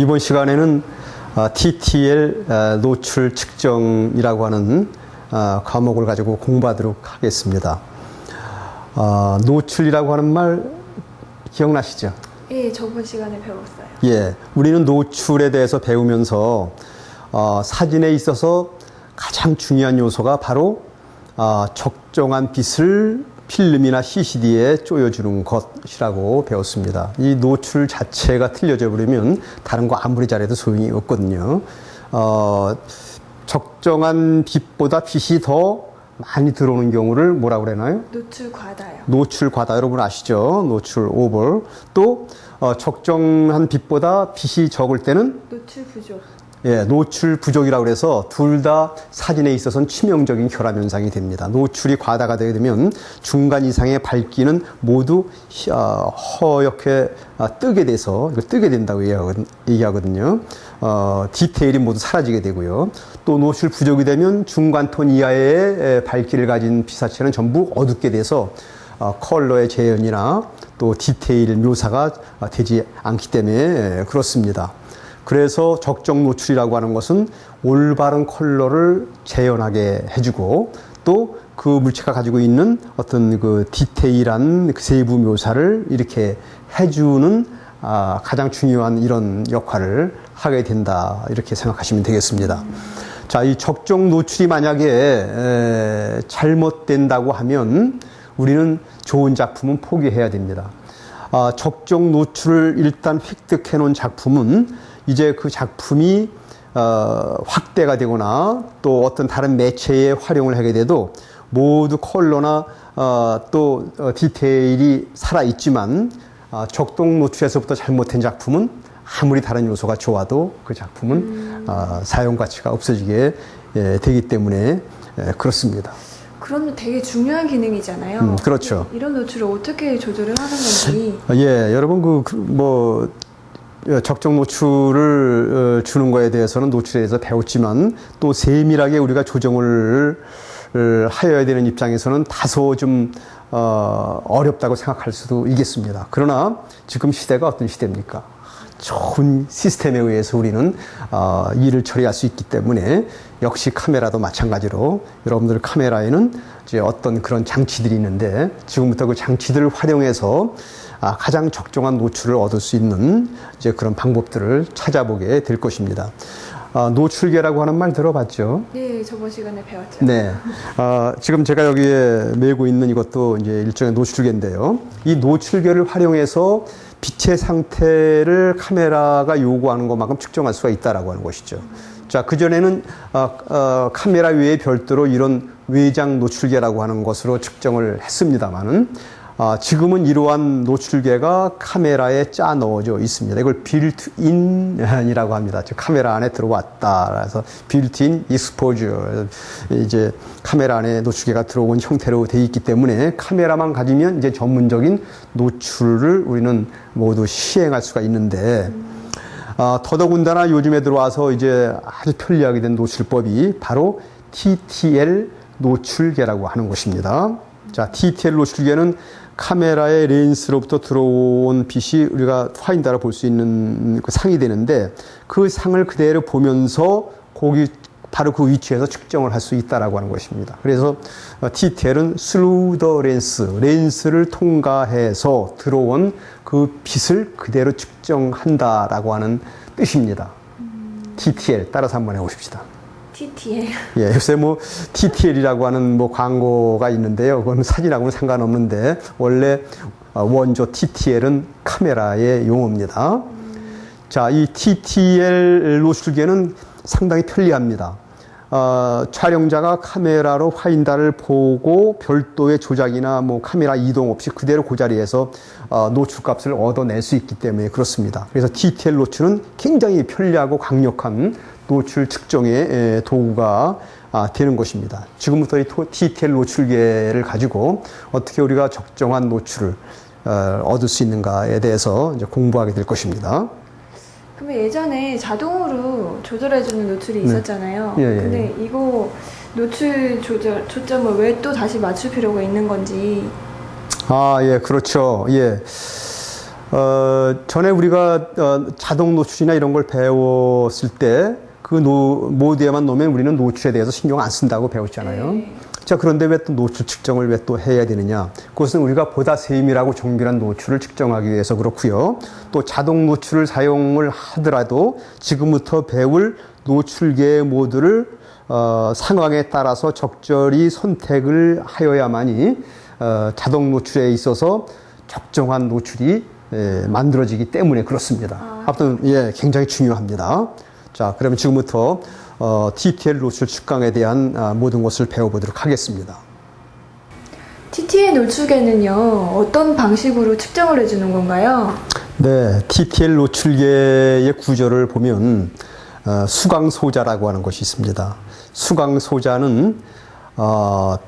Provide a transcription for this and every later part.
이번 시간에는 TTL 노출 측정이라고 하는 과목을 가지고 공부하도록 하겠습니다. 노출이라고 하는 말 기억나시죠? 예, 저번 시간에 배웠어요. 예, 우리는 노출에 대해서 배우면서 사진에 있어서 가장 중요한 요소가 바로 적정한 빛을 필름이나 CCD에 쪼여주는 것이라고 배웠습니다. 이 노출 자체가 틀려져 버리면 다른 거 아무리 잘해도 소용이 없거든요. 적정한 빛보다 빛이 더 많이 들어오는 경우를 뭐라고 그러나요? 노출 과다요. 노출 과다, 여러분 아시죠? 노출 오버. 또 적정한 빛보다 빛이 적을 때는 노출 부족. 예, 노출 부족이라고 해서 둘 다 사진에 있어서는 치명적인 결함 현상이 됩니다. 노출이 과다가 되게 되면 중간 이상의 밝기는 모두 허옇게 뜨게 돼서 이거 뜨게 된다고 얘기하거든요. 디테일이 모두 사라지게 되고요. 또 노출 부족이 되면 중간 톤 이하의 밝기를 가진 피사체는 전부 어둡게 돼서 컬러의 재현이나 또 디테일 묘사가 되지 않기 때문에 그렇습니다. 그래서 적정 노출이라고 하는 것은 올바른 컬러를 재현하게 해주고 또 그 물체가 가지고 있는 어떤 그 디테일한 그 세부 묘사를 이렇게 해주는 가장 중요한 이런 역할을 하게 된다, 이렇게 생각하시면 되겠습니다. 자, 이 적정 노출이 만약에 잘못된다고 하면 우리는 좋은 작품은 포기해야 됩니다. 적정 노출을 일단 획득해 놓은 작품은 이제 그 작품이 확대가 되거나 또 어떤 다른 매체에 활용을 하게 돼도 모두 컬러나 또 디테일이 살아있지만 적정 노출에서부터 잘못된 작품은 아무리 다른 요소가 좋아도 그 작품은 사용 가치가 없어지게 되기 때문에 그렇습니다. 그러면 되게 중요한 기능이잖아요. 그렇죠. 이런 노출을 어떻게 조절을 하는 건지. 예, 여러분 적정 노출을 주는 거에 대해서는 노출에 대해서 배웠지만 또 세밀하게 우리가 조정을 하여야 되는 입장에서는 다소 좀 어렵다고 생각할 수도 있겠습니다. 그러나 지금 시대가 어떤 시대입니까? 좋은 시스템에 의해서 우리는 일을 처리할 수 있기 때문에 역시 카메라도 마찬가지로 여러분들 카메라에는 이제 어떤 그런 장치들이 있는데 지금부터 그 장치들을 활용해서 가장 적정한 노출을 얻을 수 있는 이제 그런 방법들을 찾아보게 될 것입니다. 노출계라고 하는 말 들어봤죠? 네, 저번 시간에 배웠죠. 네. 지금 제가 여기에 메고 있는 이것도 이제 일종의 노출계인데요. 이 노출계를 활용해서 빛의 상태를 카메라가 요구하는 것만큼 측정할 수가 있다라고 하는 것이죠. 자, 그전에는 카메라 외에 별도로 이런 외장 노출계라고 하는 것으로 측정을 했습니다만은 지금은 이러한 노출계가 카메라에 짜 넣어져 있습니다. 이걸 빌트인이라고 합니다. 즉 카메라 안에 들어왔다. 그래서 빌트인 익스포저, 이제 카메라 안에 노출계가 들어온 형태로 되어 있기 때문에 카메라만 가지면 이제 전문적인 노출을 우리는 모두 시행할 수가 있는데 더더군다나 요즘에 들어와서 이제 아주 편리하게 된 노출법이 바로 TTL 노출계라고 하는 것입니다. 자, TTL 노출계는 카메라의 렌스로부터 들어온 빛이 우리가 파인다라 볼 수 있는 그 상이 되는데 그 상을 그대로 보면서 거기 바로 그 위치에서 측정을 할 수 있다라고 하는 것입니다. 그래서 TTL은 through the lens, 렌스를 통과해서 들어온 그 빛을 그대로 측정한다라고 하는 뜻입니다. TTL 따라서 한번 해보십시다. TTL. 예, 요새 TTL이라고 하는 광고가 있는데요. 그건 사진하고는 상관없는데, 원래 원조 TTL은 카메라의 용어입니다. 자, 이 TTL 노출계는 상당히 편리합니다. 촬영자가 카메라로 화인다를 보고 별도의 조작이나 카메라 이동 없이 그대로 그 자리에서 노출값을 얻어낼 수 있기 때문에 그렇습니다. 그래서 TTL 노출은 굉장히 편리하고 강력한 노출 측정의 도구가 되는 것입니다. 지금부터 이 TTL 노출계를 가지고 어떻게 우리가 적정한 노출을 얻을 수 있는가에 대해서 이제 공부하게 될 것입니다. 그러면 예전에 자동으로 조절해주는 노출이 있었잖아요. 예, 예. 근데 이거 노출 조절 초점을 왜 또 다시 맞출 필요가 있는 건지. 예, 그렇죠. 예. 전에 우리가 자동 노출이나 이런 걸 배웠을 때 그 모드에만 놓으면 우리는 노출에 대해서 신경 안 쓴다고 배웠잖아요. 자, 그런데 왜 또 노출 측정을 왜 또 해야 되느냐? 그것은 우리가 보다 세밀하고 정밀한 노출을 측정하기 위해서 그렇고요. 또 자동 노출을 사용을 하더라도 지금부터 배울 노출계의 모드를 상황에 따라서 적절히 선택을 하여야만이 자동 노출에 있어서 적정한 노출이 만들어지기 때문에 그렇습니다. 아무튼 굉장히 중요합니다. 자, 그러면 지금부터 TTL 노출 측정에 대한 모든 것을 배워보도록 하겠습니다. TTL 노출계는요, 어떤 방식으로 측정을 해주는 건가요? 네, TTL 노출계의 구조를 보면 수광소자라고 하는 것이 있습니다. 수광소자는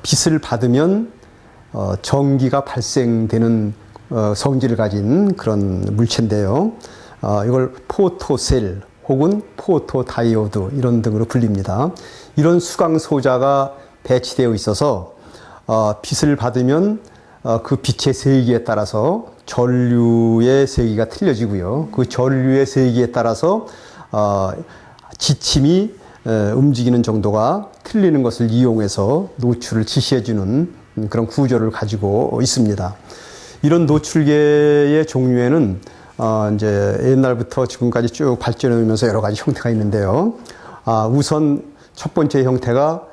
빛을 받으면 전기가 발생되는 성질을 가진 그런 물체인데요. 이걸 포토셀 혹은 포토다이오드 이런 등으로 불립니다. 이런 수광소자가 배치되어 있어서 빛을 받으면 그 빛의 세기에 따라서 전류의 세기가 틀려지고요. 그 전류의 세기에 따라서 지침이 움직이는 정도가 틀리는 것을 이용해서 노출을 지시해주는 그런 구조를 가지고 있습니다. 이런 노출계의 종류에는 이제 옛날부터 지금까지 쭉 발전해 오면서 여러 가지 형태가 있는데요. 우선 첫 번째 형태가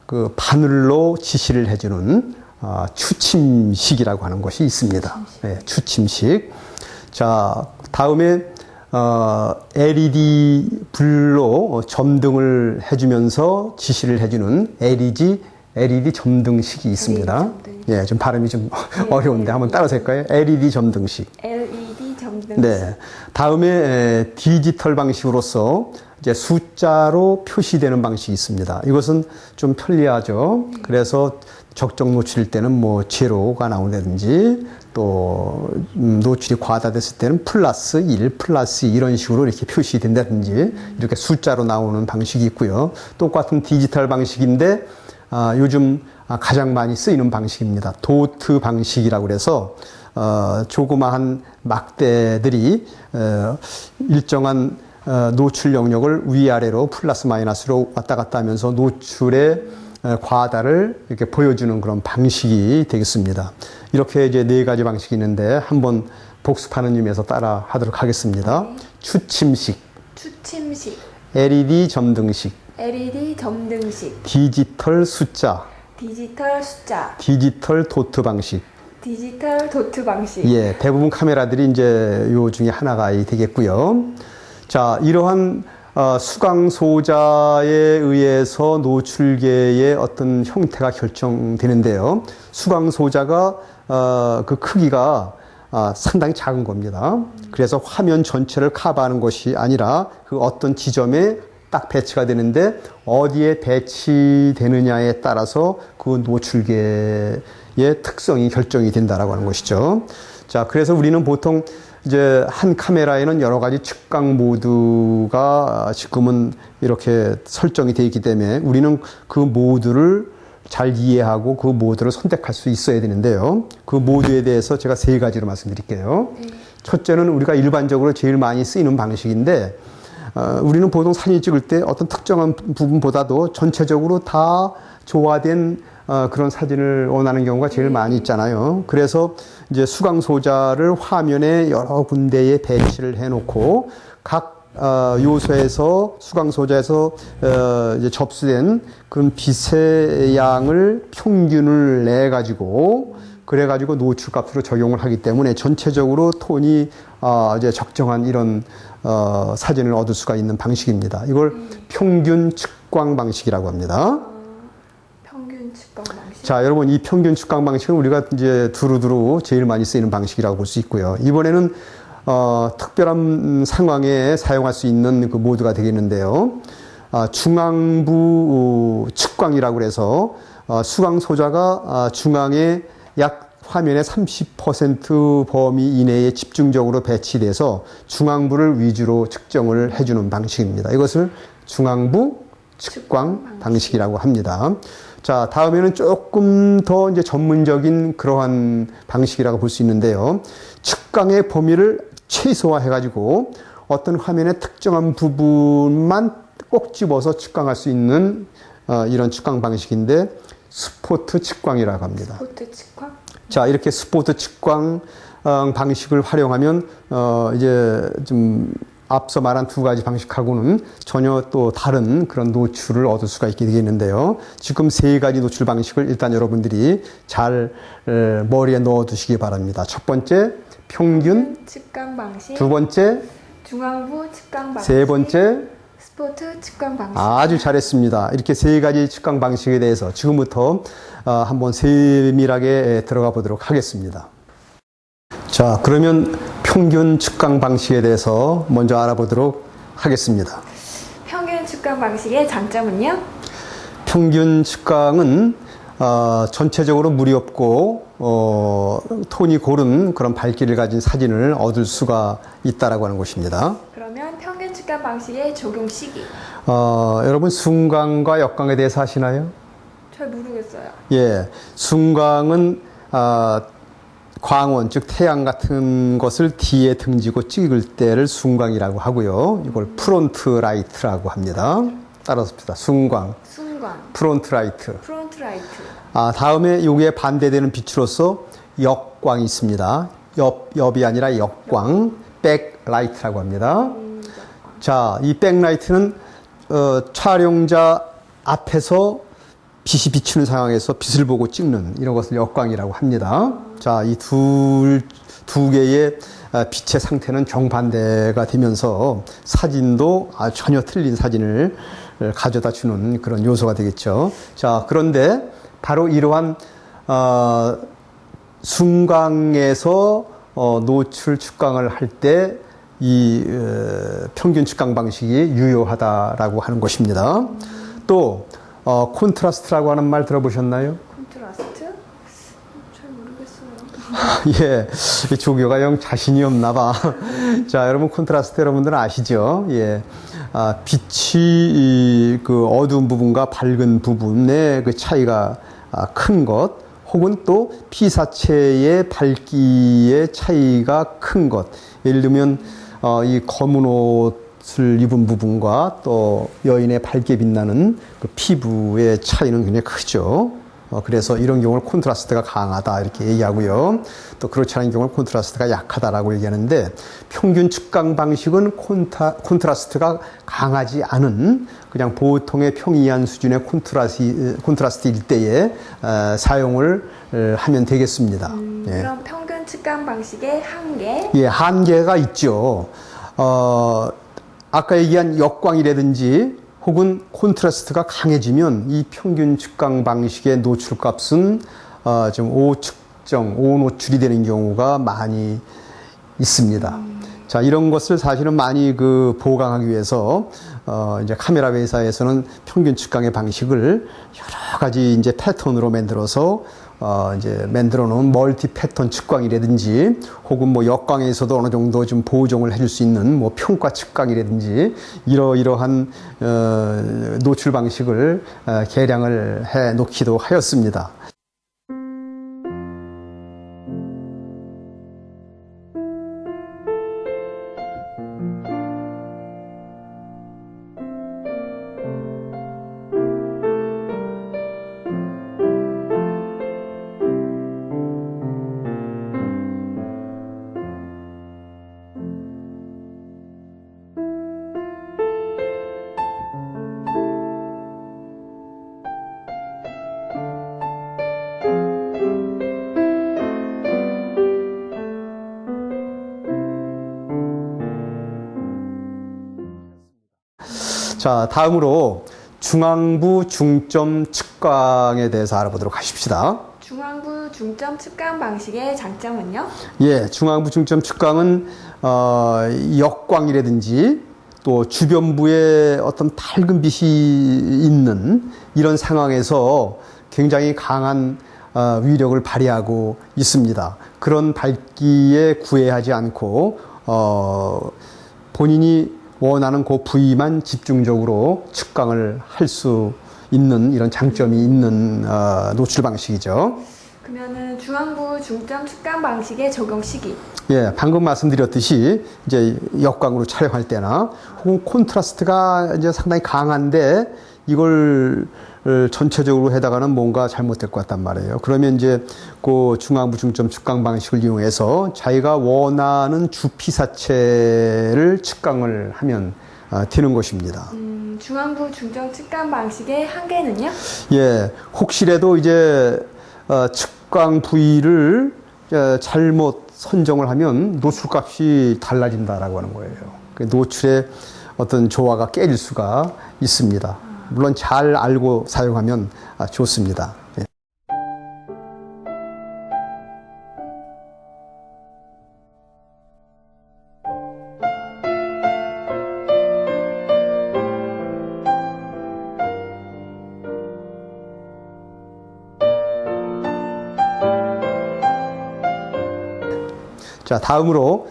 그 바늘로 지시를 해주는 추침식이라고 하는 것이 있습니다. 네, 추침식. 자, 다음에 LED 불로 점등을 해주면서 지시를 해주는 LED 점등식이 있습니다. 예, 좀 발음이 좀 어려운데 한번 따라서 할까요? LED 점등식. LED 점등식. 네. 다음에 디지털 방식으로서 이제 숫자로 표시되는 방식이 있습니다. 이것은 좀 편리하죠. 그래서 적정 노출일 때는 뭐 제로가 나온다든지 또 노출이 과다됐을 때는 플러스 1, 플러스 2 이런 식으로 이렇게 표시된다든지 이렇게 숫자로 나오는 방식이 있고요. 똑같은 디지털 방식인데 요즘 가장 많이 쓰이는 방식입니다. 도트 방식이라고 그래서 조그마한 막대들이 일정한 노출 영역을 위아래로 플러스 마이너스로 왔다 갔다 하면서 노출의 과다를 이렇게 보여주는 그런 방식이 되겠습니다. 이렇게 이제 네 가지 방식이 있는데 한번 복습하는 의미에서 따라 하도록 하겠습니다. 추침식, LED 점등식, 디지털 숫자, 디지털 도트 방식. 예, 대부분 카메라들이 이제 요 중에 하나가 되겠고요. 자, 이러한 수광소자에 의해서 노출계의 어떤 형태가 결정되는데요. 수광소자가 그 크기가 상당히 작은 겁니다. 그래서 화면 전체를 커버하는 것이 아니라 그 어떤 지점에 딱 배치가 되는데 어디에 배치되느냐에 따라서 그 노출계의 특성이 결정이 된다라고 하는 것이죠. 자, 그래서 우리는 보통 이제 한 카메라에는 여러 가지 측광 모드가 지금은 이렇게 설정이 되어 있기 때문에 우리는 그 모드를 잘 이해하고 그 모드를 선택할 수 있어야 되는데요. 그 모드에 대해서 제가 세 가지로 말씀드릴게요. 첫째는 우리가 일반적으로 제일 많이 쓰이는 방식인데 우리는 보통 사진 찍을 때 어떤 특정한 부분보다도 전체적으로 다 조화된 그런 사진을 원하는 경우가 제일 많이 있잖아요. 그래서 이제 수광소자를 화면에 여러 군데에 배치를 해놓고 각 요소에서 수광소자에서 이제 접수된 그런 빛의 양을 평균을 내 가지고 그래가지고 노출값으로 적용을 하기 때문에 전체적으로 톤이 이제 적정한 이런 사진을 얻을 수가 있는 방식입니다. 이걸 평균 측광 방식이라고 합니다. 평균 측광 방식. 자, 여러분, 이 평균 측광 방식은 우리가 이제 두루두루 제일 많이 쓰이는 방식이라고 볼 수 있고요. 이번에는 특별한 상황에 사용할 수 있는 그 모드가 되겠는데요. 중앙부 측광이라고 그래서 수광소자가 중앙에 약 화면의 30% 범위 이내에 집중적으로 배치돼서 중앙부를 위주로 측정을 해주는 방식입니다. 이것을 중앙부 측광 방식이라고 합니다. 자, 다음에는 조금 더 이제 전문적인 그러한 방식이라고 볼 수 있는데요. 측광의 범위를 최소화해가지고 어떤 화면의 특정한 부분만 꼭 집어서 측광할 수 있는 이런 측광 방식인데 스포트 측광이라고 합니다. 스포트 측광? 자, 이렇게 스포트 측광 방식을 활용하면 이제 좀 앞서 말한 두 가지 방식하고는 전혀 또 다른 그런 노출을 얻을 수가 있게 되겠는데요. 지금 세 가지 노출 방식을 일단 여러분들이 잘 머리에 넣어 두시기 바랍니다. 첫 번째, 평균. 측광 방식. 두 번째, 중앙부 측광 방식. 세 번째, 스포트 측광 방식. 아주 잘했습니다. 이렇게 세 가지 측광 방식에 대해서 지금부터 한번 세밀하게 들어가 보도록 하겠습니다. 자, 그러면 평균 측광 방식에 대해서 먼저 알아보도록 하겠습니다. 평균 측광 방식의 장점은요? 평균 측광은 전체적으로 무리 없고 톤이 고른 그런 밝기를 가진 사진을 얻을 수가 있다라고 하는 것입니다. 그러면 평균 측광 방식의 적용 시기. 여러분 순광과 역광에 대해서 아시나요? 잘 모르겠어요. 예, 순광은 광원, 즉 태양 같은 것을 뒤에 등지고 찍을 때를 순광이라고 하고요. 이걸 프론트 라이트라고 합니다. 따라서 봅시다. 순광, 순광, 프론트 라이트. 프론트 라이트. 다음에 여기에 반대되는 빛으로서 역광이 있습니다. 옆이 아니라 역광, 백라이트라고 합니다. 자, 이 백라이트는 촬영자 앞에서 빛이 비치는 상황에서 빛을 보고 찍는 이런 것을 역광이라고 합니다. 자, 이 두 개의 빛의 상태는 정반대가 되면서 사진도 전혀 틀린 사진을 가져다 주는 그런 요소가 되겠죠. 자, 그런데 바로 이러한 순광에서 노출 측광을 할 때 이 평균 측광 방식이 유효하다라고 하는 것입니다. 또 콘트라스트라고 하는 말 들어보셨나요? 콘트라스트? 잘 모르겠어요. 예, 이 조교가 영 자신이 없나 봐. 자, 여러분 콘트라스트 여러분들은 아시죠? 예, 빛이 그 어두운 부분과 밝은 부분의 그 차이가 큰 것, 혹은 또 피사체의 밝기의 차이가 큰 것. 예를 들면 이 검은 옷을 입은 부분과 또 여인의 밝게 빛나는 그 피부의 차이는 굉장히 크죠. 그래서 이런 경우를 콘트라스트가 강하다 이렇게 얘기하고요. 또 그렇지 않은 경우는 콘트라스트가 약하다라고 얘기하는데 평균 측광 방식은 콘트라스트가 강하지 않은 그냥 보통의 평이한 수준의 콘트라스트일 때에 사용을 하면 되겠습니다. 예. 그럼 평균 측광 방식의 한계? 예, 한계가 있죠. 아까 얘기한 역광이라든지 혹은 콘트라스트가 강해지면 이 평균 측광 방식의 노출값은 좀 오노출이 되는 경우가 많이 있습니다. 자, 이런 것을 사실은 많이 보강하기 위해서 이제 카메라 회사에서는 평균 측광의 방식을 여러 가지 이제 패턴으로 만들어서 이제 만들어 놓은 멀티 패턴 측광이라든지 혹은 뭐 역광에서도 어느 정도 좀 보정을 해줄 수 있는 뭐 평가 측광이라든지 이러한 노출 방식을 개량을 해 놓기도 하였습니다. 자, 다음으로 중앙부 중점 측광에 대해서 알아보도록 하십시다. 중앙부 중점 측광 방식의 장점은요? 예, 중앙부 중점 측광은 역광이라든지 또 주변부에 어떤 밝은 빛이 있는 이런 상황에서 굉장히 강한 위력을 발휘하고 있습니다. 그런 밝기에 구애하지 않고 본인이 원하는 그 부위만 집중적으로 측광을 할 수 있는 이런 장점이 있는 노출 방식이죠. 그러면은 중앙부 중점 측강 방식의 적용 시기. 예, 방금 말씀드렸듯이 이제 역광으로 촬영할 때나 혹은 콘트라스트가 이제 상당히 강한데 이걸 전체적으로 해다가는 뭔가 잘못될 것 같단 말이에요. 그러면 이제 그 중앙부 중점 측강 방식을 이용해서 자기가 원하는 주피사체를 측강을 하면 되는 것입니다. 중앙부 중점 측강 방식의 한계는요? 예, 혹시라도 이제 측강 부위를 잘못 선정을 하면 노출값이 달라진다라고 하는 거예요. 노출의 어떤 조화가 깨질 수가 있습니다. 물론 잘 알고 사용하면 좋습니다. 예. 자, 다음으로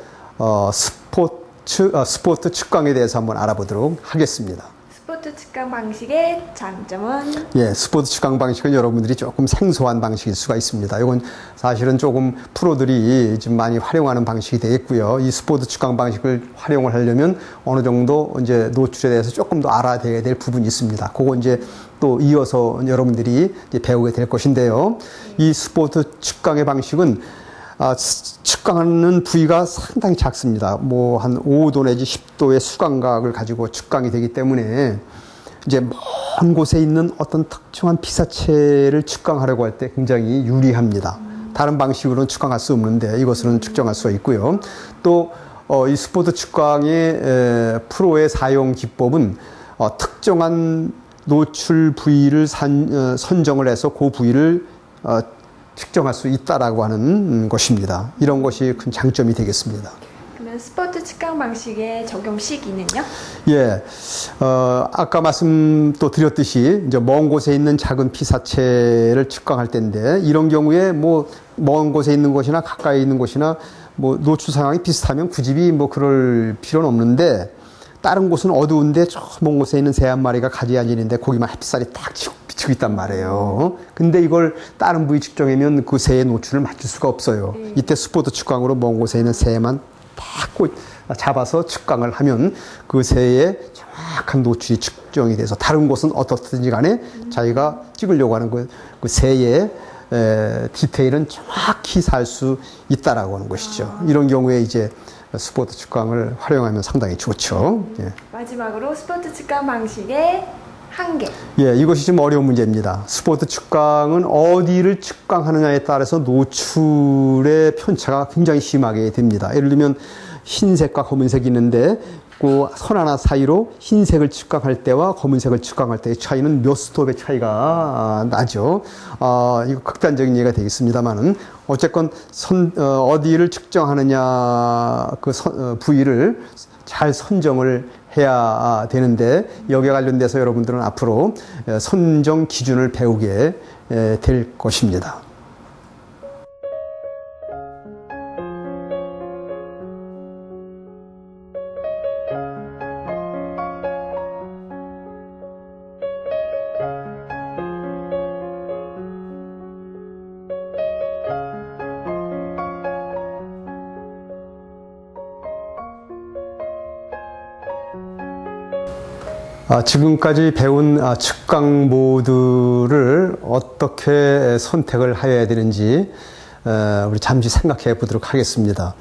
스포트 측강에 대해서 한번 알아보도록 하겠습니다. 스포트 측강 방식의 장점은? 예, 스포츠 측강 방식은 여러분들이 조금 생소한 방식일 수가 있습니다. 이건 사실은 조금 프로들이 좀 많이 활용하는 방식이 되겠고요. 이 스포츠 측강 방식을 활용을 하려면 어느 정도 이제 노출에 대해서 조금 더 알아야 될 부분이 있습니다. 그거 이제 또 이어서 여러분들이 이제 배우게 될 것인데요. 이 스포츠 측강의 방식은 측강하는 부위가 상당히 작습니다. 뭐 한 5도 내지 10도의 수광각을 가지고 측강이 되기 때문에 이제 먼 곳에 있는 어떤 특정한 피사체를 측강하려고 할 때 굉장히 유리합니다. 다른 방식으로는 측강할 수 없는데 이것으로는 측정할 수가 있고요. 또 이 스포트 측강의 프로의 사용 기법은 특정한 노출 부위를 선정을 해서 그 부위를 측정할 수 있다라고 하는 것입니다. 이런 것이 큰 장점이 되겠습니다. 그러면 스포트 측강 방식의 적용 시기는요? 예, 아까 말씀 또 드렸듯이 이제 먼 곳에 있는 작은 피사체를 측강할 때인데 이런 경우에 뭐 먼 곳에 있는 곳이나 가까이 있는 곳이나 뭐 노출 상황이 비슷하면 굳이 뭐 그럴 필요는 없는데 다른 곳은 어두운데 저 먼 곳에 있는 새 한 마리가 가지에 앉아있는데 거기만 햇살이 딱 비치고 있단 말이에요. 근데 이걸 다른 부위 측정하면 그 새의 노출을 맞출 수가 없어요. 이때 스포트 측강으로 먼 곳에 있는 새만 딱 잡아서 측강을 하면 그 새의 정확한 노출이 측정이 돼서 다른 곳은 어떻든지 간에 자기가 찍으려고 하는 그 새의 디테일은 정확히 살 수 있다라고 하는 것이죠. 이런 경우에 이제 스포트 측강을 활용하면 상당히 좋죠. 예. 마지막으로 스포트 측강 방식의 한계. 예, 이것이 좀 어려운 문제입니다. 스포트 측강은 어디를 측강하느냐에 따라서 노출의 편차가 굉장히 심하게 됩니다. 예를 들면 흰색과 검은색이 있는데 그 선 하나 사이로 흰색을 측강할 때와 검은색을 측강할 때의 차이는 몇 스톱의 차이가 나죠. 이거 극단적인 예가 되겠습니다만은 어쨌건 어디를 측정하느냐 그 부위를 잘 선정을 해야 되는데 여기에 관련돼서 여러분들은 앞으로 선정 기준을 배우게 될 것입니다. 지금까지 배운 측강 모드를 어떻게 선택을 해야 되는지 우리 잠시 생각해 보도록 하겠습니다.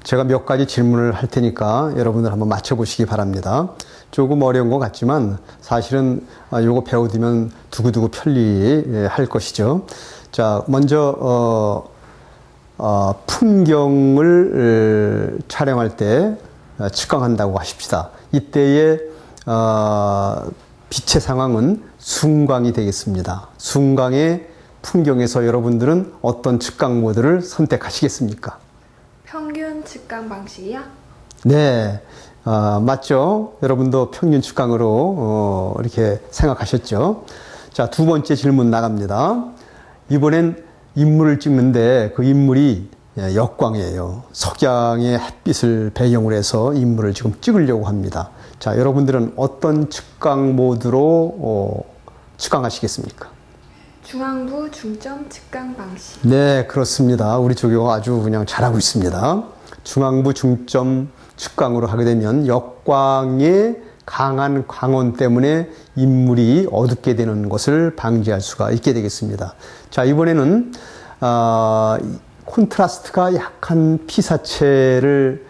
제가 몇 가지 질문을 할 테니까 여러분들 한번 맞춰보시기 바랍니다. 조금 어려운 것 같지만 사실은 이거 배우면 두고두고 편리할 것이죠. 자, 먼저 풍경을 촬영할 때 측강한다고 하십시다. 이때의 빛의 상황은 순광이 되겠습니다. 순광의 풍경에서 여러분들은 어떤 측강 모드를 선택하시겠습니까? 평균 측강 방식이요? 네, 맞죠? 여러분도 평균 측강으로 이렇게 생각하셨죠? 자, 두 번째 질문 나갑니다. 이번엔 인물을 찍는데 그 인물이 역광이에요. 석양의 햇빛을 배경으로 해서 인물을 지금 찍으려고 합니다. 자, 여러분들은 어떤 측강 모드로 측강하시겠습니까? 중앙부 중점 측강 방식. 네, 그렇습니다. 우리 조교가 아주 그냥 잘하고 있습니다. 중앙부 중점 측강으로 하게 되면 역광의 강한 광원 때문에 인물이 어둡게 되는 것을 방지할 수가 있게 되겠습니다. 자, 이번에는 콘트라스트가 약한 피사체를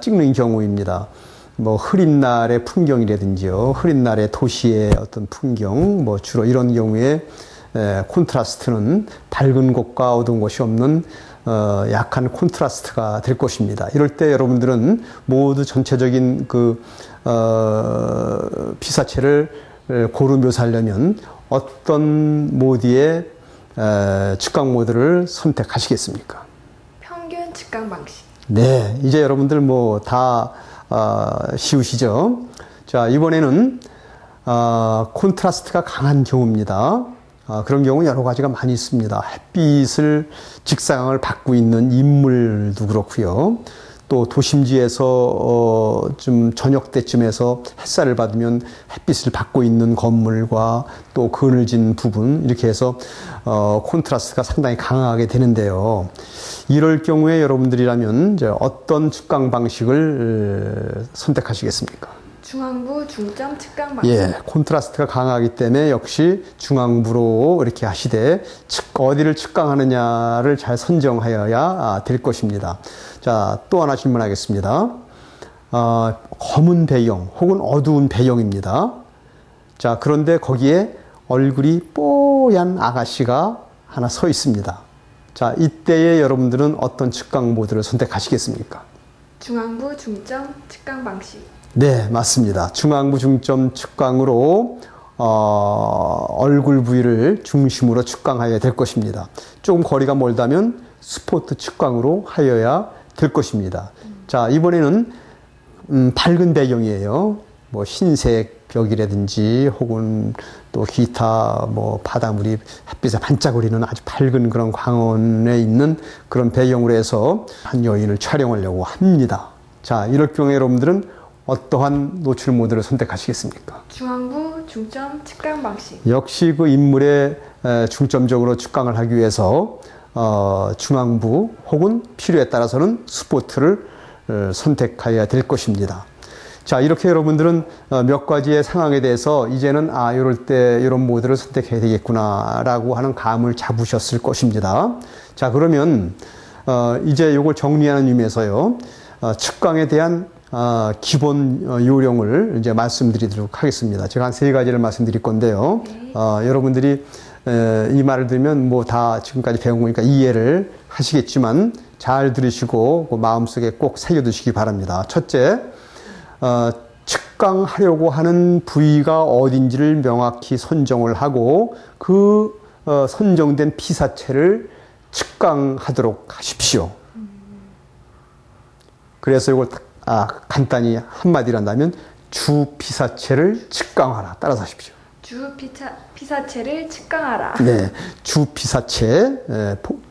찍는 경우입니다. 뭐 흐린 날의 풍경이라든지요, 흐린 날의 도시의 어떤 풍경, 뭐 주로 이런 경우에 콘트라스트는 밝은 곳과 어두운 곳이 없는 약한 콘트라스트가 될 것입니다. 이럴 때 여러분들은 모두 전체적인 그 피사체를 고루 묘사하려면 어떤 모드의 측강 모드를 선택하시겠습니까? 평균 측강 방식. 네, 이제 여러분들 뭐 다 쉬우시죠? 자, 이번에는 콘트라스트가 강한 경우입니다. 그런 경우 여러 가지가 많이 있습니다. 햇빛을 직상을 받고 있는 인물도 그렇고요. 또 도심지에서 좀 저녁 때쯤에서 햇살을 받으면 햇빛을 받고 있는 건물과 또 그늘진 부분, 이렇게 해서 콘트라스트가 상당히 강하게 되는데요. 이럴 경우에 여러분들이라면 이제 어떤 측강 방식을 선택하시겠습니까? 중앙부 중점 측강 방식. 예, 콘트라스트가 강하기 때문에 역시 중앙부로 이렇게 하시되 어디를 측강하느냐를 잘 선정하여야 될 것입니다. 자, 또 하나 질문하겠습니다. 검은 배경 혹은 어두운 배경입니다. 자, 그런데 거기에 얼굴이 뽀얀 아가씨가 하나 서 있습니다. 자, 이때에 여러분들은 어떤 측강 모드를 선택하시겠습니까? 중앙부 중점 측강 방식. 네, 맞습니다. 중앙부 중점 측강으로 얼굴 부위를 중심으로 측강하여야 될 것입니다. 조금 거리가 멀다면 스포트 측강으로 하여야 될 것입니다. 자, 이번에는 밝은 배경이에요. 뭐 흰색 벽이라든지 혹은 또 기타 뭐 바닷물이 햇빛에 반짝거리는 아주 밝은 그런 광원에 있는 그런 배경으로 해서 한 여인을 촬영하려고 합니다. 자, 이럴 경우에 여러분들은 어떠한 노출 모드를 선택하시겠습니까? 중앙부 중점 측강 방식. 역시 그 인물에 중점적으로 측강을 하기 위해서 중앙부 혹은 필요에 따라서는 스포트를 선택해야 될 것입니다. 자, 이렇게 여러분들은 몇 가지의 상황에 대해서 이제는 이럴 때 이런 모드를 선택해야 되겠구나라고 하는 감을 잡으셨을 것입니다. 자, 그러면 이제 이걸 정리하는 의미에서요, 측강에 대한 기본 요령을 이제 말씀드리도록 하겠습니다. 제가 한 3가지를 말씀드릴 건데요. 여러분들이 이 말을 들으면 뭐 다 지금까지 배운 거니까 이해를 하시겠지만 잘 들으시고 그 마음속에 꼭 새겨두시기 바랍니다. 첫째, 측강하려고 하는 부위가 어딘지를 명확히 선정을 하고 그 선정된 피사체를 측강하도록 하십시오. 그래서 이걸 간단히 한마디로 한다면 주 피사체를 측강하라. 따라서 하십시오. 주 피사체를 측강하라. 네, 주 피사체.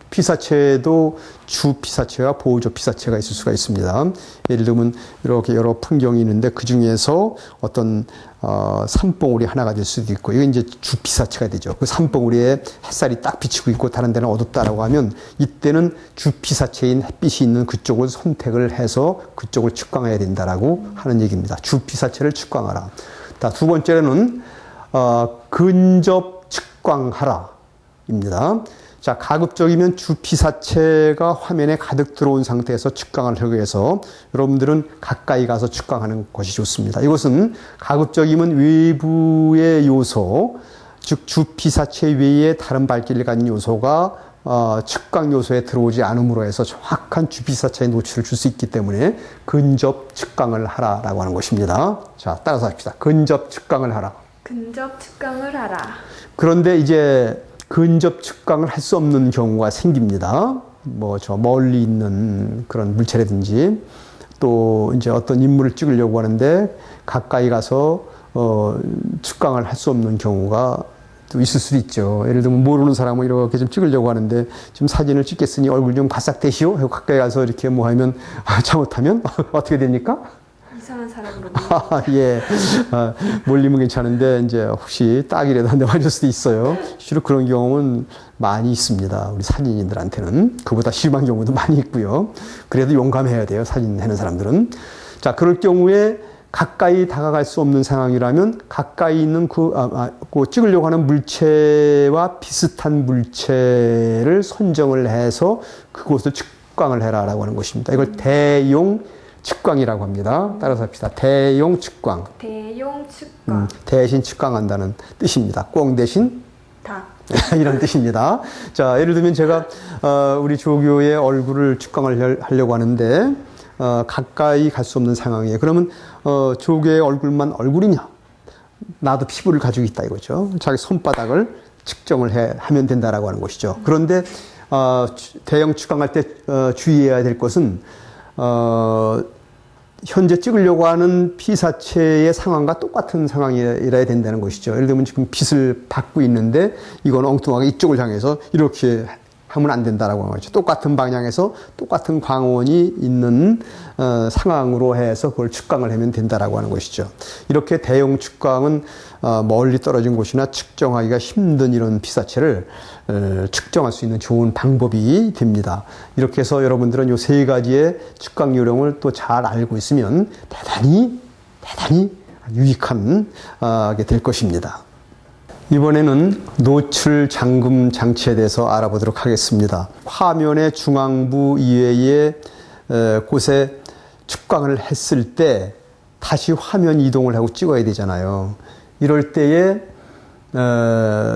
피사체도 주 피사체와 보조 피사체가 있을 수가 있습니다. 예를 들면 이렇게 여러 풍경이 있는데 그 중에서 어떤 산봉우리 하나가 될 수도 있고, 이게 이제 주 피사체가 되죠. 그 산봉우리에 햇살이 딱 비치고 있고 다른 데는 어둡다라고 하면 이때는 주 피사체인 햇빛이 있는 그쪽을 선택을 해서 그쪽을 측강해야 된다라고 하는 얘기입니다. 주 피사체를 측강하라. 두 번째로는 근접 측강하라입니다. 자, 가급적이면 주 피사체가 화면에 가득 들어온 상태에서 측강을 하기 위해서 여러분들은 가까이 가서 측강하는 것이 좋습니다. 이것은 가급적이면 외부의 요소, 즉 주 피사체 외에 다른 밝기를 가진 요소가 측강 요소에 들어오지 않음으로 해서 정확한 주 피사체의 노출을 줄 수 있기 때문에 근접 측강을 하라라고 하는 것입니다. 자, 따라서 합시다. 근접 측강을 하라. 근접 측강을 하라. 그런데 이제 근접 측강을 할 수 없는 경우가 생깁니다. 뭐 저 멀리 있는 그런 물체라든지 또 이제 어떤 인물을 찍으려고 하는데 가까이 가서 측강을 할 수 없는 경우가 또 있을 수도 있죠. 예를 들면 모르는 사람을 이렇게 좀 찍으려고 하는데 지금 사진을 찍겠으니 얼굴 좀 바싹 대시오 하고 가까이 가서 이렇게 뭐 하면 잘못하면 어떻게 됩니까? 이상한 사람으로 예. 몰리면 괜찮은데, 이제 혹시 딱이라도 한 대 맞을 수도 있어요. 실제로 그런 경험은 많이 있습니다. 우리 사진인들한테는. 그보다 심한 경우도 많이 있고요. 그래도 용감해야 돼요. 사진 하는 사람들은. 자, 그럴 경우에 가까이 다가갈 수 없는 상황이라면 가까이 있는 그 찍으려고 하는 물체와 비슷한 물체를 선정을 해서 그곳을 측광을 해라라고 하는 것입니다. 이걸 대용 측광이라고 합니다. 따라서 합시다. 대용 측광. 대용 측광. 대신 측광한다는 뜻입니다. 꽁 대신 닭. 이런 뜻입니다. 자, 예를 들면 제가 우리 조교의 얼굴을 측광을 하려고 하는데 가까이 갈 수 없는 상황이에요. 그러면 조교의 얼굴이냐? 나도 피부를 가지고 있다 이거죠. 자기 손바닥을 측정을 하면 된다라고 하는 것이죠. 그런데 대형 측광할 때 주의해야 될 것은 현재 찍으려고 하는 피사체의 상황과 똑같은 상황이라야 된다는 것이죠. 예를 들면 지금 빛을 받고 있는데 이건 엉뚱하게 이쪽을 향해서 이렇게 하면 안 된다라고 하는 거죠. 똑같은 방향에서 똑같은 광원이 있는 상황으로 해서 그걸 측광을 하면 된다라고 하는 것이죠. 이렇게 대형 측광은 멀리 떨어진 곳이나 측정하기가 힘든 이런 피사체를 측정할 수 있는 좋은 방법이 됩니다. 이렇게 해서 여러분들은 이 세 가지의 측광 요령을 또 잘 알고 있으면 대단히 유익한 게 될 것입니다. 이번에는 노출 잠금 장치에 대해서 알아보도록 하겠습니다. 화면의 중앙부 이외의 곳에 측광을 했을 때 다시 화면 이동을 하고 찍어야 되잖아요. 이럴 때에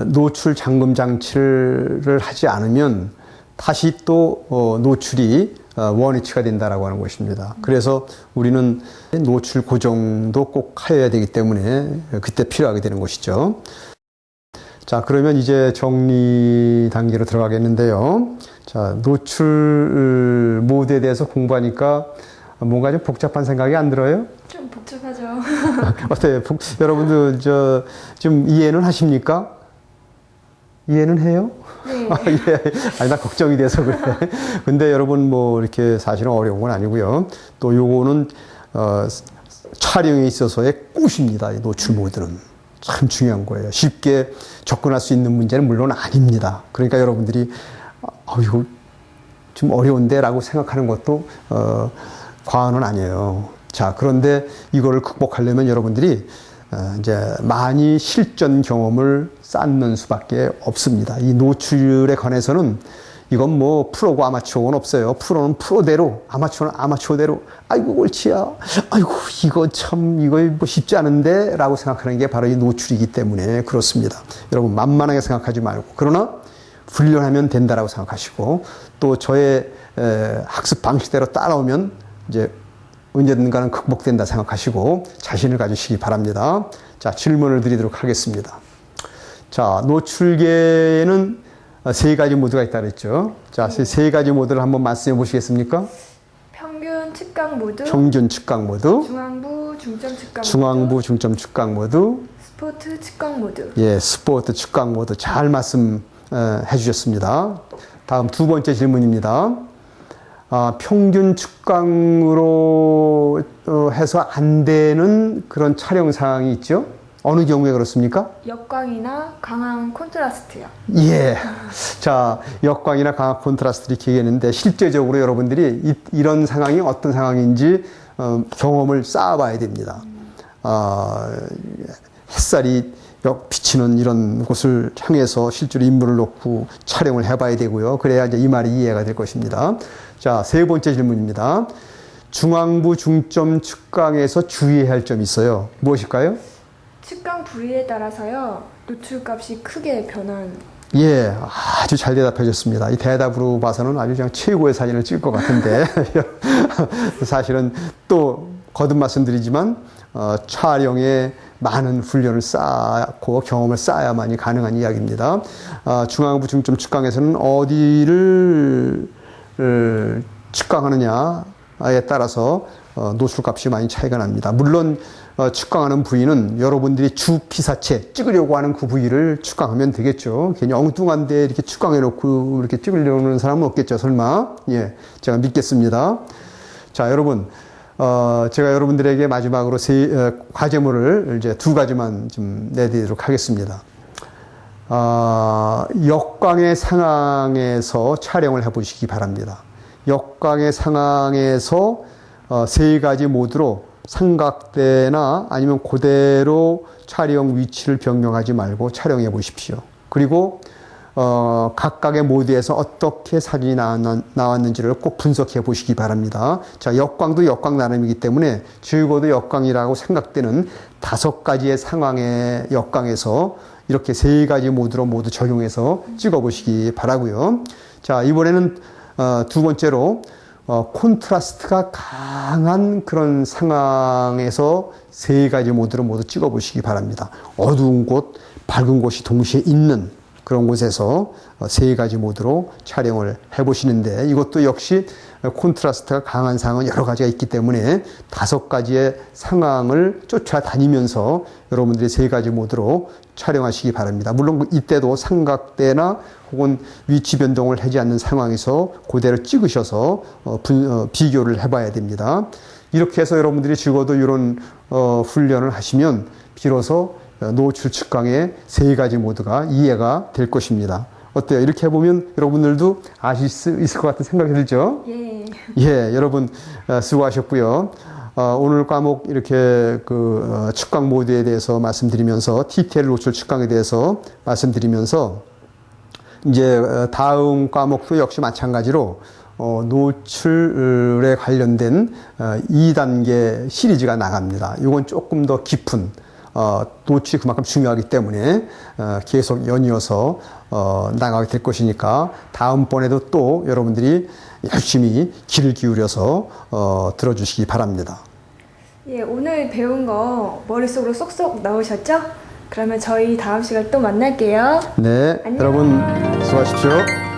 노출 잠금 장치를 하지 않으면 다시 또 노출이 원위치가 된다라고 하는 것입니다. 그래서 우리는 노출 고정도 꼭 하여야 되기 때문에 그때 필요하게 되는 것이죠. 자, 그러면 이제 정리 단계로 들어가겠는데요. 자, 노출 모드에 대해서 공부하니까 뭔가 좀 복잡한 생각이 안 들어요? 좀 복잡하죠. 어때요? 여러분들 좀 이해는 하십니까? 이해는 해요? 네. 예. 아니, 나 걱정이 돼서 그래. 근데 여러분 뭐 이렇게 사실은 어려운 건 아니고요. 또 요거는 촬영에 있어서의 꽃입니다. 이 노출 모드는. 참 중요한 거예요. 쉽게 접근할 수 있는 문제는 물론 아닙니다. 그러니까 여러분들이 이거 좀 어려운데 라고 생각하는 것도 과언은 아니에요. 자, 그런데 이거를 극복하려면 여러분들이 이제 많이 실전 경험을 쌓는 수밖에 없습니다. 이 노출에 관해서는 이건 뭐 프로고 아마추어는 없어요. 프로는 프로대로, 아마추어는 아마추어대로, 아이고 옳지야, 아이고 이거 뭐 쉽지 않은데 라고 생각하는 게 바로 이 노출이기 때문에 그렇습니다. 여러분 만만하게 생각하지 말고, 그러나 훈련하면 된다라고 생각하시고, 또 저의 학습 방식대로 따라오면 이제 언젠가는 극복된다 생각하시고 자신을 가지시기 바랍니다. 자, 질문을 드리도록 하겠습니다. 자, 노출계에는 세 가지 모드가 있다 그랬죠. 자, 세 가지 모드를 한번 말씀해 보시겠습니까? 평균 측광 모드, 평균 측광 모드, 중앙부 중점 측광 중앙부 모드, 중점 측광 모드, 스포트 측광 모드. 예, 스포트 측광 모드 잘 말씀해 주셨습니다. 다음 두 번째 질문입니다. 평균 측광으로 해서 안 되는 그런 촬영 사항이 있죠? 어느 경우에 그렇습니까? 역광이나 강한 콘트라스트요. 예. 자, 역광이나 강한 콘트라스트를 이렇게 얘기했는데 실제적으로 여러분들이 이런 상황이 어떤 상황인지 경험을 쌓아봐야 됩니다. 햇살이 비치는 이런 곳을 향해서 실제로 인물을 놓고 촬영을 해봐야 되고요. 그래야 이제 이 말이 이해가 될 것입니다. 자, 세 번째 질문입니다. 중앙부 중점 측광에서 주의해야 할 점이 있어요. 무엇일까요? 측광 부위에 따라서요, 노출값이 크게 변한. 예, 아주 잘 대답해 줬습니다. 이 대답으로 봐서는 아주 그냥 최고의 사진을 찍을 것 같은데 사실은 또 거듭 말씀드리지만 촬영에 많은 훈련을 쌓고 경험을 쌓아야만이 가능한 이야기입니다. 중앙부 중점 측광에서는 어디를 측광하느냐에 따라서 노출값이 많이 차이가 납니다. 물론 측광하는 부위는 여러분들이 주 피사체 찍으려고 하는 그 부위를 측광하면 되겠죠. 괜히 엉뚱한데 이렇게 측광해 놓고 이렇게 찍으려는 사람은 없겠죠. 설마. 예, 제가 믿겠습니다. 자, 여러분 제가 여러분들에게 마지막으로 과제물을 이제 두 가지만 좀 내드리도록 하겠습니다. 역광의 상황에서 촬영을 해보시기 바랍니다. 역광의 상황에서 세 가지 모드로 삼각대나 아니면 그대로 촬영 위치를 변경하지 말고 촬영해 보십시오. 그리고 각각의 모드에서 어떻게 사진이 나왔는지를 꼭 분석해 보시기 바랍니다. 자, 역광도 역광 나름이기 때문에 적어도 역광이라고 생각되는 5가지의 상황의 역광에서 이렇게 3가지 모드로 모두 적용해서 찍어 보시기 바라고요. 자, 이번에는 두 번째로 콘트라스트가 강한 그런 상황에서 3가지 모드로 모두 찍어 보시기 바랍니다. 어두운 곳, 밝은 곳이 동시에 있는 그런 곳에서 3가지 모드로 촬영을 해보시는데 이것도 역시 콘트라스트가 강한 상황은 여러 가지가 있기 때문에 5가지의 상황을 쫓아다니면서 여러분들이 3가지 모드로 촬영하시기 바랍니다. 물론 이때도 삼각대나 혹은 위치 변동을 하지 않는 상황에서 그대로 찍으셔서 비교를 해봐야 됩니다. 이렇게 해서 여러분들이 적어도 이런 훈련을 하시면 비로소 노출 측광의 3가지 모드가 이해가 될 것입니다. 어때요? 이렇게 해보면 여러분들도 아실 수 있을 것 같은 생각이 들죠? 예. 예, 여러분 수고하셨고요. 오늘 과목 이렇게 측광 모드에 대해서 말씀드리면서 TTL 노출 측광에 대해서 말씀드리면서 이제 다음 과목도 역시 마찬가지로 노출에 관련된 2단계 시리즈가 나갑니다. 이건 조금 더 깊은 노출이 그만큼 중요하기 때문에 계속 연이어서 나가게 될 것이니까 다음번에도 또 여러분들이 열심히 귀를 기울여서 들어주시기 바랍니다. 예, 오늘 배운 거 머릿속으로 쏙쏙 넣으셨죠? 그러면 저희 다음 시간에 또 만날게요. 네, 안녕. 여러분 수고하십시오.